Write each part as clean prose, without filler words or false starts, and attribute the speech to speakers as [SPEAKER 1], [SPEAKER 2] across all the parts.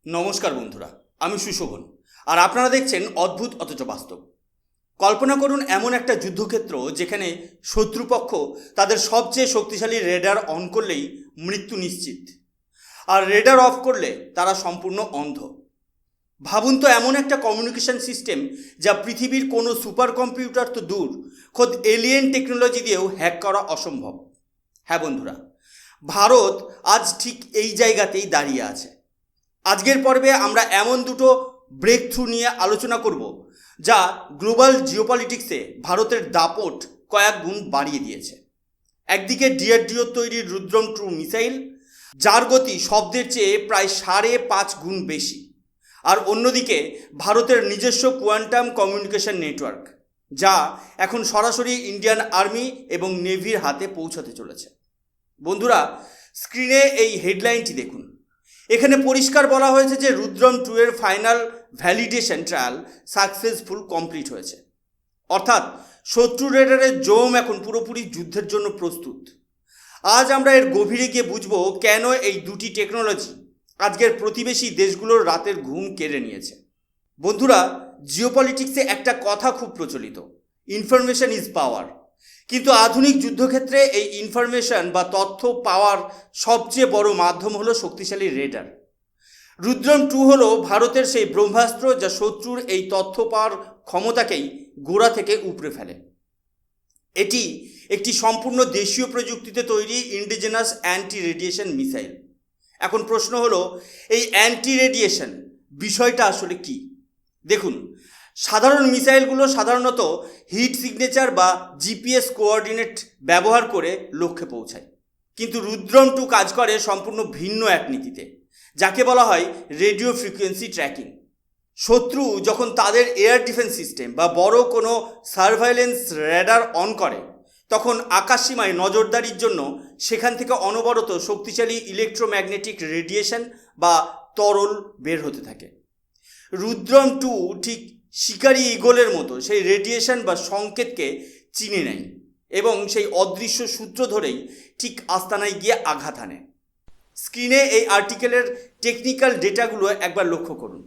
[SPEAKER 1] নমস্কার বন্ধুরা, আমি সুশোভন আর আপনারা দেখছেন অদ্ভুত অথচ বাস্তব। কল্পনা করুন এমন একটা যুদ্ধক্ষেত্র যেখানে শত্রুপক্ষ তাদের সবচেয়ে শক্তিশালী রেডার অন করলেই মৃত্যু নিশ্চিত, আর রেডার অফ করলে তারা সম্পূর্ণ অন্ধ। ভাবুন তো, এমন একটা কমিউনিকেশন সিস্টেম যা পৃথিবীর কোনো সুপার কম্পিউটার তো দূর, খোদ এলিয়েন টেকনোলজি দিয়েও হ্যাক করা অসম্ভব। হ্যাঁ বন্ধুরা, ভারত আজ ঠিক এই জায়গাতেই দাঁড়িয়ে আছে। আজকের পর্বে আমরা এমন দুটো ব্রেক থ্রু নিয়ে আলোচনা করব যা গ্লোবাল জিওপলিটিক্সে ভারতের দাপট কয়েক গুণ বাড়িয়ে দিয়েছে। একদিকে ডিআরডিও তৈরি রুদ্রম 2 মিসাইল, যার গতি শব্দের চেয়ে প্রায় 5.5 গুণ বেশি, আর অন্যদিকে ভারতের নিজস্ব কোয়ান্টাম কমিউনিকেশন নেটওয়ার্ক, যা এখন সরাসরি ইন্ডিয়ান আর্মি এবং নেভির হাতে পৌঁছাতে চলেছে। বন্ধুরা, স্ক্রিনে এই হেডলাইনটি দেখুন। এখানে পরিষ্কার বলা হয়েছে যে রুদ্রম 2 এর final validation trial successful complete হয়েছে, অর্থাৎ শত্রু রেডারের জোম এখন পুরোপুরি যুদ্ধের জন্য প্রস্তুত। আজ আমরা এর গভীরে গিয়ে বুঝব কেন এই দুটি টেকনোলজি আজকের প্রতিবেশী দেশগুলোর রাতের ঘুম কেড়ে নিয়েছে। বন্ধুরা, জিওপলিটিক্সে একটা কথা খুব প্রচলিত, ইনফরমেশন ইজ পাওয়ার। কিন্তু আধুনিক যুদ্ধক্ষেত্রে এই ইনফরমেশন বা তথ্য পাওয়ার সবচেয়ে বড় মাধ্যম হলো শক্তিশালী রেডার। রুদ্রম 2 হলো ভারতের সেই ব্রহ্মাস্ত্র যা শত্রুর এই তথ্য পাওয়ার ক্ষমতাকেই গোড়া থেকে উপড়ে ফেলে। এটি একটি সম্পূর্ণ দেশীয় প্রযুক্তিতে তৈরি ইন্ডিজেনাস অ্যান্টি রেডিয়েশন মিসাইল। এখন প্রশ্ন হলো, এই অ্যান্টি রেডিয়েশন বিষয়টা আসলে কি? দেখুন, সাধারণ মিসাইলগুলো সাধারণত হিট সিগনেচার বা জিপিএস কোঅর্ডিনেট ব্যবহার করে লক্ষ্যে পৌঁছায়, কিন্তু রুদ্রম 2 কাজ করে সম্পূর্ণ ভিন্ন এক নীতিতে, যাকে বলা হয় রেডিও ফ্রিকোয়েন্সি ট্র্যাকিং। শত্রু যখন তাদের এয়ার ডিফেন্স সিস্টেম বা বড় কোনো সার্ভাইলেন্স রেডার অন করে, তখন আকাশসীমায় নজরদারির জন্য সেখান থেকে অনবরত শক্তিশালী ইলেকট্রোম্যাগনেটিক রেডিয়েশন বা তরল বের হতে থাকে। রুদ্রম 2 ঠিক শিকারি ঈগলের মতো সেই রেডিয়েশন বা সংকেতকে চিনে নেয় এবং সেই অদৃশ্য সূত্র ধরেই ঠিক আস্তানায় গিয়ে আঘাত হানে। স্ক্রিনে এই আর্টিকেলের টেকনিক্যাল ডেটাগুলো একবার লক্ষ্য করুন।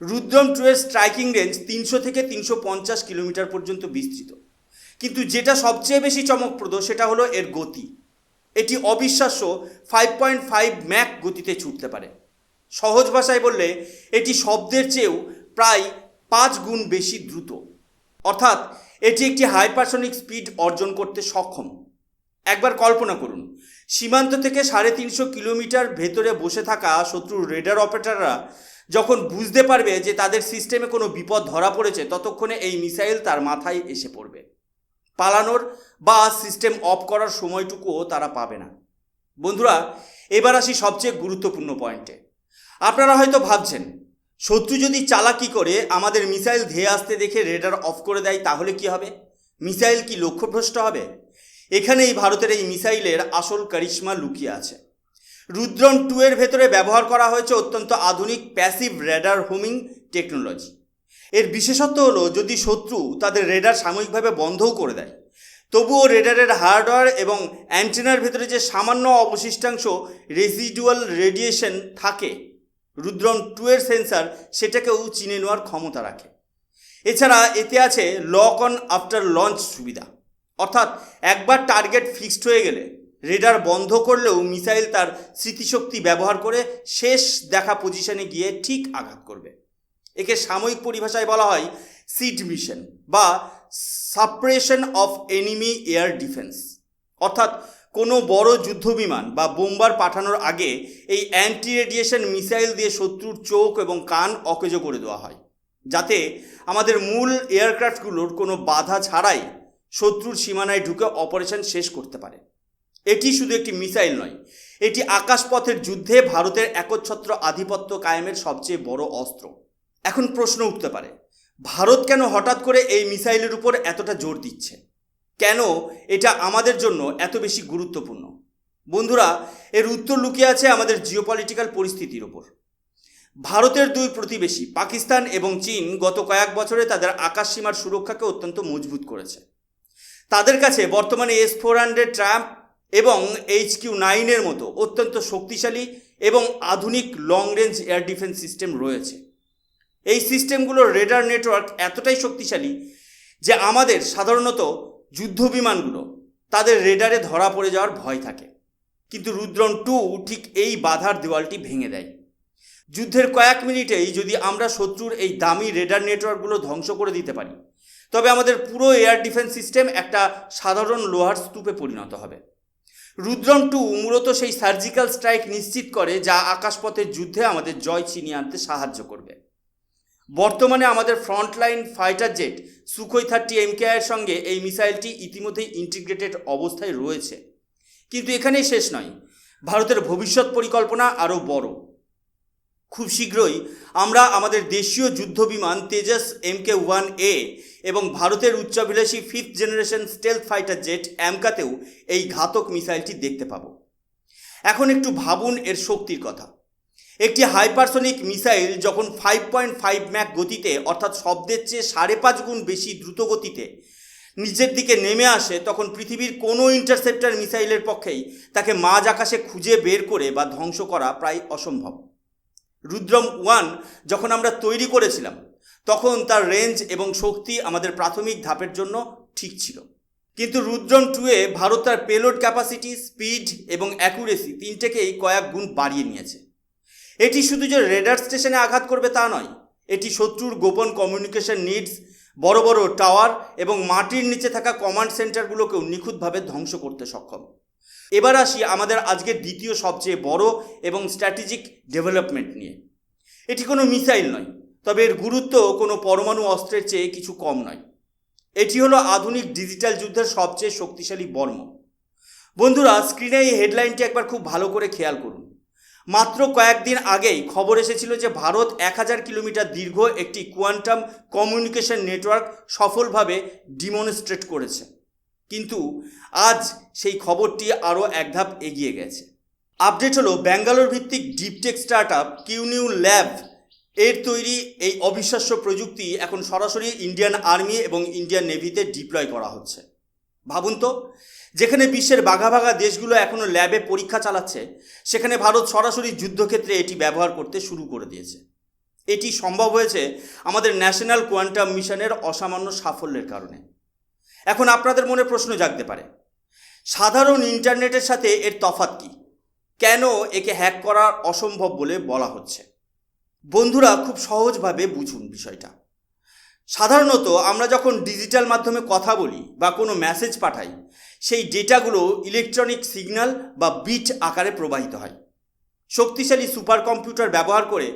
[SPEAKER 1] রুদ্রম 2 এর স্ট্রাইকিং রেঞ্জ 300 থেকে 350 কিলোমিটার পর্যন্ত বিস্তৃত, কিন্তু যেটা সবচেয়ে বেশি চমকপ্রদ সেটা হলো এর গতি। এটি অবিশ্বাস্য 5.5 ম্যাক গতিতে ছুটতে পারে। সহজ ভাষায় বললে এটি শব্দের চেয়েও প্রায় 5 গুণ বেশি দ্রুত, অর্থাৎ এটি একটি হাইপারসনিক স্পিড অর্জন করতে সক্ষম। একবার কল্পনা করুন, সীমান্ত থেকে 350 কিলোমিটার ভেতরে বসে থাকা শত্রুর রেডার অপারেটররা যখন বুঝতে পারবে যে তাদের সিস্টেমে কোনো বিপদ ধরা পড়েছে, ততক্ষণে এই মিসাইল তার মাথায় এসে পড়বে। পালানোর বা সিস্টেম অফ করার সময়টুকুও তারা পাবে না। বন্ধুরা, এবার আসি সবচেয়ে গুরুত্বপূর্ণ পয়েন্টে। আপনারা হয়তো ভাবছেন, শত্রু যদি চালাকি করে আমাদের মিসাইল ধেয়ে আসতে দেখে রেডার অফ করে দেয় তাহলে কি হবে? মিসাইল কি লক্ষ্যভ্রষ্ট হবে? এখানেই ভারতের এই মিসাইলের আসল কারিশমা লুকিয়ে আছে। রুদ্রম 2 এর ভেতরে ব্যবহার করা হয়েছে অত্যন্ত আধুনিক প্যাসিভ রেডার হোমিং টেকনোলজি। এর বিশেষত্ব হলো, যদি শত্রু তাদের রেডার সাময়িকভাবে বন্ধও করে দেয়, তবুও রেডারের হার্ডওয়্যার এবং অ্যান্টেনার ভেতরে যে সামান্য অবশিষ্টাংশ রেসিডুয়াল রেডিয়েশন থাকে, রুদ্রম 2 এর সেন্সার সেটাকেও চিনে নেওয়ার ক্ষমতা রাখে। এছাড়া এতে আছে লক অন আফটার লঞ্চ সুবিধা, অর্থাৎ একবার টার্গেট ফিক্সড হয়ে গেলে রেডার বন্ধ করলেও মিসাইল তার স্মৃতিশক্তি ব্যবহার করে শেষ দেখা পজিশনে গিয়ে ঠিক আঘাত করবে। একে সাময়িক পরিভাষায় বলা হয় সিড মিশন বা suppression of enemy air defence, অর্থাৎ কোনো বড় যুদ্ধবিমান বা বোম্বার পাঠানোর আগে এই অ্যান্টি রেডিয়েশন মিসাইল দিয়ে শত্রুর চোখ এবং কান অকেজো করে দেওয়া হয়, যাতে আমাদের মূল এয়ারক্রাফটগুলোর কোনো বাধা ছাড়াই শত্রুর সীমানায় ঢুকে অপারেশন শেষ করতে পারে। এটি শুধু একটি মিসাইল নয়, এটি আকাশপথের যুদ্ধে ভারতের একচ্ছত্র আধিপত্য কায়েমের সবচেয়ে বড় অস্ত্র। এখন প্রশ্ন উঠতে পারে, ভারত কেন হঠাৎ করে এই মিসাইলের উপর এতটা জোর দিচ্ছে? কেন এটা আমাদের জন্য এত বেশি গুরুত্বপূর্ণ? বন্ধুরা, এর উত্তর লুকিয়ে আছে আমাদের জিওপলিটিক্যাল পরিস্থিতির উপর। ভারতের দুই প্রতিবেশী পাকিস্তান এবং চীন গত কয়েক বছরে তাদের আকাশসীমার সুরক্ষাকে অত্যন্ত মজবুত করেছে। তাদের কাছে বর্তমানে S-400 ট্রাম্প এবং HQ-9 এর মতো অত্যন্ত শক্তিশালী এবং আধুনিক long range air defence system রয়েছে। এই সিস্টেমগুলোর রেডার নেটওয়ার্ক এতটাই শক্তিশালী যে আমাদের সাধারণত যুদ্ধ বিমানগুলো তাদের রেডারে ধরা পড়ে যাওয়ার ভয় থাকে। কিন্তু রুদ্রম 2 ঠিক এই বাধার দেওয়ালটি ভেঙে দেয়। যুদ্ধের কয়েক মিনিটেই যদি আমরা শত্রুর এই দামি রেডার নেটওয়ার্কগুলো ধ্বংস করে দিতে পারি, তবে আমাদের পুরো এয়ার ডিফেন্স সিস্টেম একটা সাধারণ লোহার স্তূপে পরিণত হবে। রুদ্রম 2 মূলত সেই সার্জিক্যাল স্ট্রাইক নিশ্চিত করে যা আকাশপথের যুদ্ধে আমাদের জয় ছিনিয়ে আনতে সাহায্য করবে। বর্তমানে আমাদের frontline fighter jet Sukhoi 30 MKI এর সঙ্গে এই মিসাইলটি ইতিমধ্যেই ইন্টিগ্রেটেড অবস্থায় রয়েছে। কিন্তু এখানেই শেষ নয়, ভারতের ভবিষ্যৎ পরিকল্পনা আরও বড়। খুব শীঘ্রই আমরা আমাদের দেশীয় যুদ্ধ বিমান তেজস MK-1A এবং ভারতের উচ্চাভিলাষী 5th generation stealth fighter jet অ্যামকাতেও এই ঘাতক মিসাইলটি দেখতে পাবো। এখন একটু ভাবুন এর শক্তির কথা। একটি হাইপারসনিক মিসাইল যখন 5.5 ম্যাক গতিতে অর্থাৎ শব্দের চেয়ে 5.5 গুণ বেশি দ্রুত গতিতে নিচের দিকে নেমে আসে, তখন পৃথিবীর কোনো ইন্টারসেপ্টর মিসাইলের পক্ষেই তাকে মাঝ আকাশে খুঁজে বের করে বা ধ্বংস করা প্রায় অসম্ভব। রুদ্রম 1 যখন আমরা তৈরি করেছিলাম তখন তার রেঞ্জ এবং শক্তি আমাদের প্রাথমিক ধাপের জন্য ঠিক ছিল। কিন্তু রুদ্রম 2-এ ভারত তার পেলোড ক্যাপাসিটি, স্পিড এবং অ্যাকুরেসি তিনটেকেই কয়েক গুণ বাড়িয়ে নিয়েছে। এটি শুধু যে রেডার স্টেশনে আঘাত করবে তা নয়, এটি শত্রুর গোপন কমিউনিকেশন নিডস, বড় বড় টাওয়ার এবং মাটির নিচে থাকা কমান্ড সেন্টারগুলোকেও নিখুঁতভাবে ধ্বংস করতে সক্ষম। এবার আসি আমাদের আজকের দ্বিতীয় সবচেয়ে বড় এবং স্ট্র্যাটেজিক ডেভেলপমেন্ট নিয়ে। এটি কোনো মিসাইল নয়, তবে এর গুরুত্ব কোনো পরমাণু অস্ত্রের চেয়ে কিছু কম নয়। এটি হলো আধুনিক ডিজিটাল যুদ্ধের সবচেয়ে শক্তিশালী বর্ম। বন্ধুরা, স্ক্রিনে এই হেডলাইনটি একবার খুব ভালো করে খেয়াল করুন। মাত্র কয়েকদিন আগেই খবর এসেছিল যে ভারত 1000 কিলোমিটার দীর্ঘ একটি কোয়ান্টাম কমিউনিকেশন নেটওয়ার্ক সফলভাবে ডিমনস্ট্রেট করেছে। কিন্তু আজ সেই খবরটি আরও এক ধাপ এগিয়ে গেছে। আপডেট হলো ব্যাঙ্গালোর ভিত্তিক ডিপটেক স্টার্টআপ কিউনিউ ল্যাব এর তৈরি এই অবিশ্বাস্য প্রযুক্তি এখন সরাসরি ইন্ডিয়ান আর্মি এবং ইন্ডিয়ান নেভিতে ডিপ্লয় করা হচ্ছে। ভাবুন তো, যেখানে বিশ্বের বাঘা বাঘা দেশগুলো এখনও ল্যাবে পরীক্ষা চালাচ্ছে, সেখানে ভারত সরাসরি যুদ্ধক্ষেত্রে এটি ব্যবহার করতে শুরু করে দিয়েছে। এটি সম্ভব হয়েছে আমাদের ন্যাশনাল কোয়ান্টাম মিশনের অসামান্য সাফল্যের কারণে। এখন আপনাদের মনে প্রশ্ন জাগতে পারে, সাধারণ ইন্টারনেটের সাথে এর তফাৎ কী? কেন একে হ্যাক করা অসম্ভব বলে বলা হচ্ছে? বন্ধুরা, খুব সহজভাবে বুঝুন বিষয়টা। সাধারণত আমরা যখন ডিজিটাল মাধ্যমে কথা বলি বা কোনো মেসেজ পাঠাই, সেই ডেটাগুলো ইলেকট্রনিক সিগন্যাল বা বিট আকারে প্রবাহিত হয়। শক্তিশালী সুপার কম্পিউটার ব্যবহার করে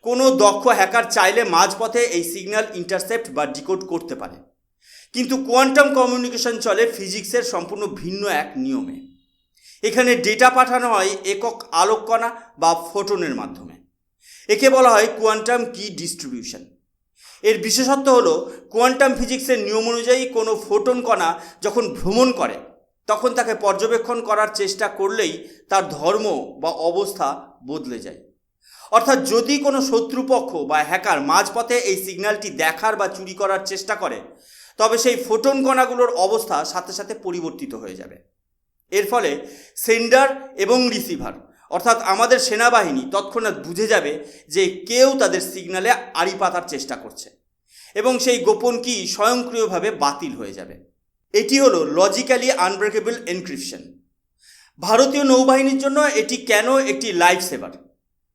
[SPEAKER 1] কোনো দক্ষ হ্যাকার চাইলে মাঝপথে এই সিগন্যাল ইন্টারসেপ্ট বা ডিকোড করতে পারে। কিন্তু কোয়ান্টাম কমিউনিকেশন চলে ফিজিক্সের সম্পূর্ণ ভিন্ন এক নিয়মে। এখানে ডেটা পাঠানো হয় একক আলোককণা বা ফোটনের মাধ্যমে। একে বলা হয় কোয়ান্টাম কি ডিস্ট্রিবিউশন। এর বিশেষত্ব হলো কোয়ান্টাম ফিজিক্সের নিয়ম অনুযায়ী কোনো ফোটন কণা যখন ভ্রমণ করে তখন তাকে পর্যবেক্ষণ করার চেষ্টা করলেই তার ধর্ম বা অবস্থা বদলে যায়। অর্থাৎ যদি কোনো শত্রুপক্ষ বা হ্যাকার মাঝপথে এই সিগন্যালটি দেখার বা চুরি করার চেষ্টা করে, তবে সেই ফোটন কণাগুলোর অবস্থা সাথে সাথে পরিবর্তিত হয়ে যাবে। এর ফলে সেন্ডার এবং রিসিভার অর্থাৎ আমাদের সেনাবাহিনী তৎক্ষণাৎ বুঝে যাবে যে কেউ তাদের সিগন্যালে আড়ি পাতার চেষ্টা করছে এবং সেই গোপন কি স্বয়ংক্রিয়ভাবে বাতিল হয়ে যাবে। এটি হলো লজিক্যালি আনব্রেকেবল এনক্রিপশন। ভারতীয় নৌবাহিনীর জন্য এটি কেন একটি লাইফ সেভার?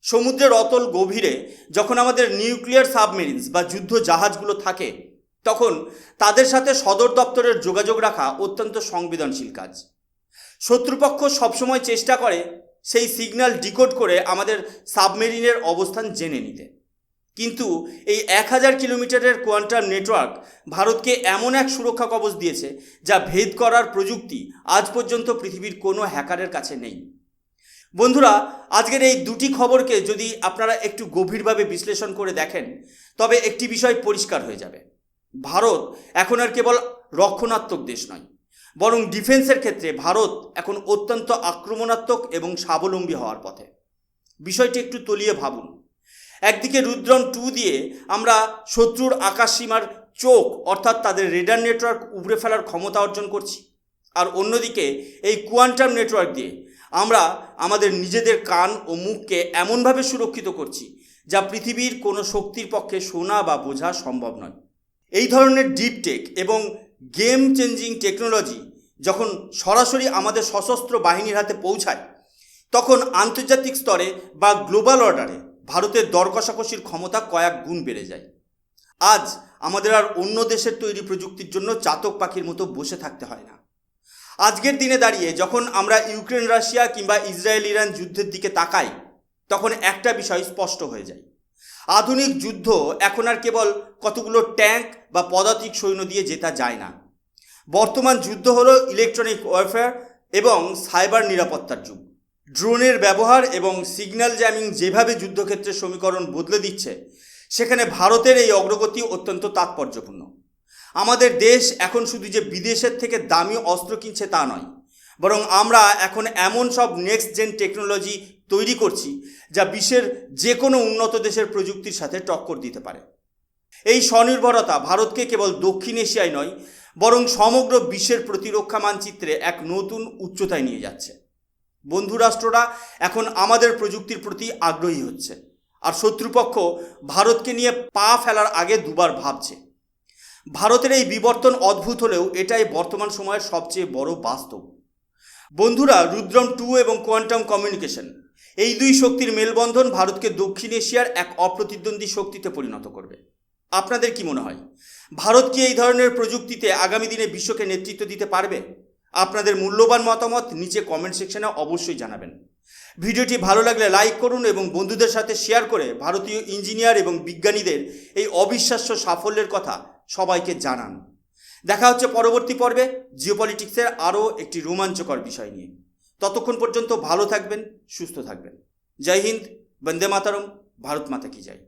[SPEAKER 1] সমুদ্রের অতল গভীরে যখন আমাদের নিউক্লিয়ার সাবমেরিনস বা যুদ্ধ জাহাজগুলো থাকে, তখন তাদের সাথে সদর দপ্তরের যোগাযোগ রাখা অত্যন্ত সংবেদনশীল কাজ। শত্রুপক্ষ সবসময় চেষ্টা করে সেই সিগন্যাল ডিকোড করে আমাদের সাবমেরিনের অবস্থান জেনে নিতে। কিন্তু এই 1000 কিলোমিটারের কোয়ান্টাম নেটওয়ার্ক ভারতকে এমন এক সুরক্ষা কবচ দিয়েছে যা ভেদ করার প্রযুক্তি আজ পর্যন্ত পৃথিবীর কোনো হ্যাকারের কাছে নেই। বন্ধুরা, আজকের এই দুটি খবরকে যদি আপনারা একটু গভীরভাবে বিশ্লেষণ করে দেখেন, তবে একটি বিষয় পরিষ্কার হয়ে যাবে। ভারত এখন আর কেবল রক্ষণাত্মক দেশ নয়, বরং ডিফেন্সের ক্ষেত্রে ভারত এখন অত্যন্ত আক্রমণাত্মক এবং স্বাবলম্বী হওয়ার পথে। বিষয়টি একটু তলিয়ে ভাবুন। একদিকে রুদ্রম 2 দিয়ে আমরা শত্রুর আকাশসীমার চোখ অর্থাৎ তাদের রেডার নেটওয়ার্ক উপড়ে ফেলার ক্ষমতা অর্জন করছি, আর অন্যদিকে এই কোয়ান্টাম নেটওয়ার্ক দিয়ে আমরা আমাদের নিজেদের কান ও মুখকে এমনভাবে সুরক্ষিত করছি যা পৃথিবীর কোনো শক্তির পক্ষে শোনা বা বোঝা সম্ভব নয়। এই ধরনের ডিপ টেক এবং গেম চেঞ্জিং টেকনোলজি যখন সরাসরি আমাদের সশস্ত্র বাহিনীর হাতে পৌঁছায়, তখন আন্তর্জাতিক স্তরে বা গ্লোবাল অর্ডারে ভারতের দর কষাকষির ক্ষমতা কয়েক গুণ বেড়ে যায়। আজ আমাদের আর অন্য দেশের তৈরি প্রযুক্তির জন্য চাতক পাখির মতো বসে থাকতে হয় না। আজকের দিনে দাঁড়িয়ে যখন আমরা ইউক্রেন রাশিয়া কিংবা ইসরায়েল ইরান যুদ্ধের দিকে তাকাই, তখন একটা বিষয় স্পষ্ট হয়ে যায়। আধুনিক যুদ্ধ এখন আর কেবল কতগুলো ট্যাঙ্ক বা পদাতিক সৈন্য দিয়ে জেতা যায় না। বর্তমান যুদ্ধ হলো ইলেকট্রনিক ওয়ারফেয়ার এবং সাইবার নিরাপত্তার যুগ। ড্রোনের ব্যবহার এবং সিগন্যাল জ্যামিং যেভাবে যুদ্ধক্ষেত্রের সমীকরণ বদলে দিচ্ছে, সেখানে ভারতের এই অগ্রগতি অত্যন্ত তাৎপর্যপূর্ণ। আমাদের দেশ এখন শুধু যে বিদেশের থেকে দামি অস্ত্র কিনছে তা নয়, বরং আমরা এখন এমন সব নেক্সট জেন টেকনোলজি তৈরি করছি যা বিশ্বের যে কোনো উন্নত দেশের প্রযুক্তির সাথে টক্কর দিতে পারে। এই স্বনির্ভরতা ভারতকে কেবল দক্ষিণ এশিয়ায় নয়, বরং সমগ্র বিশ্বের প্রতিরক্ষা মানচিত্রে এক নতুন উচ্চতায় নিয়ে যাচ্ছে। বন্ধু রাষ্ট্ররা এখন আমাদের প্রযুক্তির প্রতি আগ্রহী হচ্ছে, আর শত্রুপক্ষ ভারতকে নিয়ে পা ফেলার আগে দুবার ভাবছে। ভারতের এই বিবর্তন অদ্ভুত হলেও এটাই বর্তমান সময়ের সবচেয়ে বড় বাস্তব। বন্ধুরা, রুদ্রম 2 এবং কোয়ান্টাম কমিউনিকেশন, এই দুই শক্তির মেলবন্ধন ভারতকে দক্ষিণ এশিয়ার এক অপ্রতিদ্বন্দ্বী শক্তিতে পরিণত করবে। আপনাদের কি মনে হয়, ভারত কি এই ধরনের প্রযুক্তিতে আগামী দিনে বিশ্বকে নেতৃত্ব দিতে পারবে? আপনাদের মূল্যবান মতামত নিচে কমেন্ট সেকশনে অবশ্যই জানাবেন। ভিডিওটি ভালো লাগলে লাইক করুন এবং বন্ধুদের সাথে শেয়ার করে ভারতীয় ইঞ্জিনিয়ার এবং বিজ্ঞানীদের এই অবিশ্বাস্য সাফল্যের কথা সবাইকে জানান। দেখা হচ্ছে পরবর্তী পর্বে জিওপলিটিক্সের আরও একটি রোমাঞ্চকর বিষয় নিয়ে। ততক্ষণ পর্যন্ত ভালো থাকবেন, সুস্থ থাকবেন। জয় হিন্দ, বন্দে মাতরম, ভারত মাতা কি জয়।